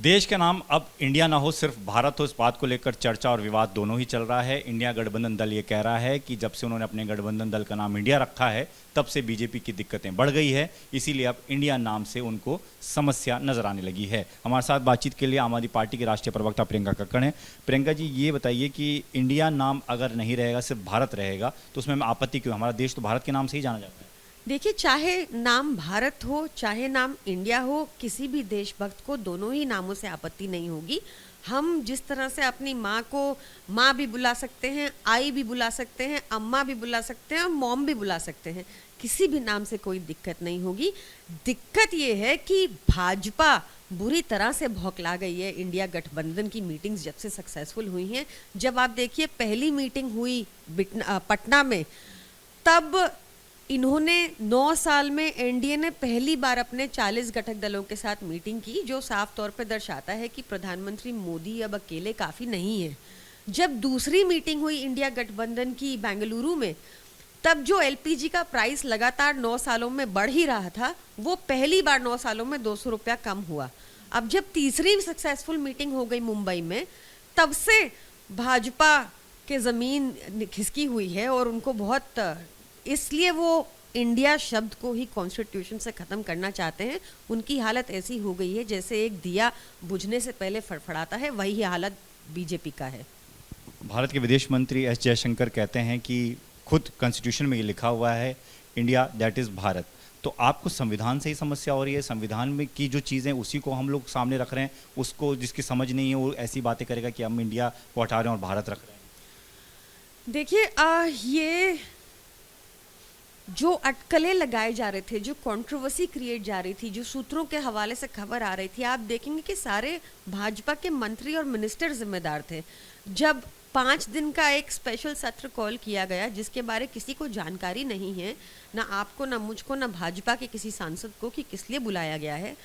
देश का नाम अब इंडिया ना हो सिर्फ भारत हो, इस बात को लेकर चर्चा और विवाद दोनों ही चल रहा है। इंडिया गठबंधन दल ये कह रहा है कि जब से उन्होंने अपने गठबंधन दल का नाम इंडिया रखा है तब से बीजेपी की दिक्कतें बढ़ गई है, इसीलिए अब इंडिया नाम से उनको समस्या नजर आने लगी है। हमारे साथ बातचीत के लिए आम आदमी पार्टी के राष्ट्रीय प्रवक्ता प्रियंका कक्कड़ हैं। प्रियंका जी, ये बताइए कि इंडिया नाम अगर नहीं रहेगा, सिर्फ भारत रहेगा, तो उसमें आपत्ति क्यों? हमारा देश तो भारत के नाम से ही जाना जाता है। देखिए, चाहे नाम भारत हो चाहे नाम इंडिया हो, किसी भी देशभक्त को दोनों ही नामों से आपत्ति नहीं होगी। हम जिस तरह से अपनी माँ को माँ भी बुला सकते हैं, आई भी बुला सकते हैं, अम्मा भी बुला सकते हैं और मॉम भी बुला सकते हैं, किसी भी नाम से कोई दिक्कत नहीं होगी। दिक्कत ये है कि भाजपा बुरी तरह से भौंकला गई है। इंडिया गठबंधन की मीटिंग्स जब से सक्सेसफुल हुई हैं, जब आप देखिए पहली मीटिंग हुई पटना में, तब इन्होंने 9 साल में एनडीए ने पहली बार अपने 40 घटक दलों के साथ मीटिंग की, जो साफ तौर पर दर्शाता है कि प्रधानमंत्री मोदी अब अकेले काफ़ी नहीं है। जब दूसरी मीटिंग हुई इंडिया गठबंधन की बेंगलुरु में, तब जो एलपीजी का प्राइस लगातार 9 सालों में बढ़ ही रहा था, वो पहली बार 9 सालों में 200 रुपया कम हुआ। अब जब तीसरी सक्सेसफुल मीटिंग हो गई मुंबई में, तब से भाजपा के ज़मीन खिसकी हुई है और उनको बहुत, इसलिए वो इंडिया शब्द को ही कॉन्स्टिट्यूशन से ख़त्म करना चाहते हैं। उनकी हालत ऐसी हो गई है जैसे एक दिया बुझने से पहले फड़फड़ाता है, वही हालत बीजेपी का है। भारत के विदेश मंत्री एस जयशंकर कहते हैं कि खुद कॉन्स्टिट्यूशन में ये लिखा हुआ है, इंडिया दैट इज़ भारत। तो आपको संविधान से ही समस्या हो रही है? संविधान में की जो चीज़ें उसी को हम लोग सामने रख रहे हैं, उसको जिसकी समझ नहीं है वो ऐसी बातें करेगा कि हम इंडिया को हटा रहे हैं और भारत रख रहे हैं। देखिए, ये जो अटकलें लगाए जा रहे थे, जो कंट्रोवर्सी क्रिएट जा रही थी, जो सूत्रों के हवाले से खबर आ रही थी, आप देखेंगे कि सारे भाजपा के मंत्री और मिनिस्टर जिम्मेदार थे। जब 5 दिन का एक स्पेशल सत्र कॉल किया गया, जिसके बारे किसी को जानकारी नहीं है, ना आपको, ना मुझको, ना भाजपा के किसी सांसद को, कि किस लिए बुलाया गया है,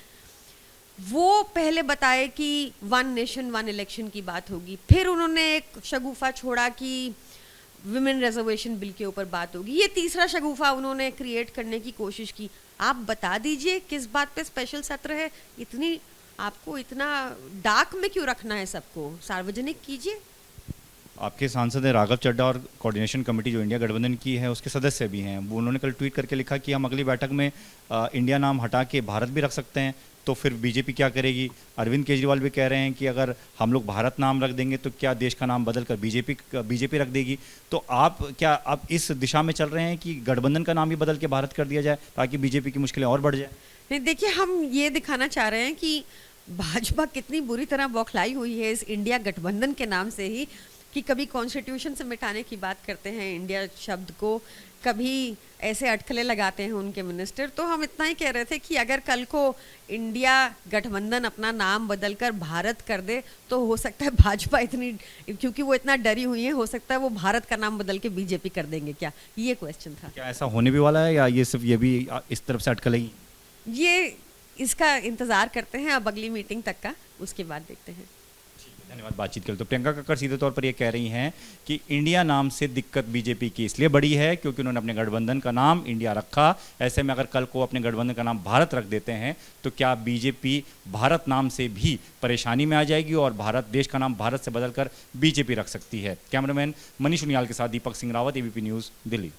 वो पहले बताए कि 1 नेशन 1 इलेक्शन की बात होगी। फिर उन्होंने एक शगुफा छोड़ा कि विमेन रिजर्वेशन बिल के ऊपर बात होगी। ये तीसरा शगुफा उन्होंने क्रिएट करने की कोशिश की। आप बता दीजिए किस बात पे स्पेशल सत्र है? आपको इतना डार्क में क्यों रखना है? सबको सार्वजनिक कीजिए। आपके सांसद हैं राघव चड्ढा, और कोऑर्डिनेशन कमेटी जो इंडिया गठबंधन की है उसके सदस्य भी हैं, वो उन्होंने कल ट्वीट करके लिखा कि हम अगली बैठक में इंडिया नाम हटा के भारत भी रख सकते हैं। तो फिर बीजेपी क्या करेगी? अरविंद केजरीवाल भी कह रहे हैं कि अगर हम लोग भारत नाम रख देंगे तो क्या देश का नाम बदल कर बीजेपी रख देगी? तो आप इस दिशा में चल रहे हैं कि गठबंधन का नाम ही बदल के भारत कर दिया जाए ताकि बीजेपी की मुश्किलें और बढ़ जाए? नहीं, देखिए, हम ये दिखाना चाह रहे हैं कि भाजपा कितनी बुरी तरह बौखलाई हुई है इस इंडिया गठबंधन के नाम से ही, कि कभी कॉन्स्टिट्यूशन से मिटाने की बात करते हैं इंडिया शब्द को, कभी ऐसे अटकलें लगाते हैं उनके मिनिस्टर। तो हम इतना ही कह रहे थे कि अगर कल को इंडिया गठबंधन अपना नाम बदलकर भारत कर दे, तो हो सकता है भाजपा इतनी, क्योंकि वो इतना डरी हुई है, हो सकता है वो भारत का नाम बदल के बीजेपी कर देंगे क्या? ये क्वेश्चन था। क्या ऐसा होने भी वाला है, या ये सिर्फ ये भी इस तरफ से अटकलें ही? ये इसका इंतज़ार करते हैं अब अगली मीटिंग तक का, उसके बाद देखते हैं। धन्यवाद बातचीत के लिए। तो प्रियंका कक्कड़ सीधे तौर पर ये कह रही हैं कि इंडिया नाम से दिक्कत बीजेपी की इसलिए बड़ी है क्योंकि उन्होंने अपने गठबंधन का नाम इंडिया रखा। ऐसे में अगर कल को अपने गठबंधन का नाम भारत रख देते हैं तो क्या बीजेपी भारत नाम से भी परेशानी में आ जाएगी और भारत, देश का नाम भारत से बदलकर बीजेपी रख सकती है? कैमरामैन मनीष उनियाल के साथ दीपक सिंह रावत, एबीपी न्यूज़, दिल्ली।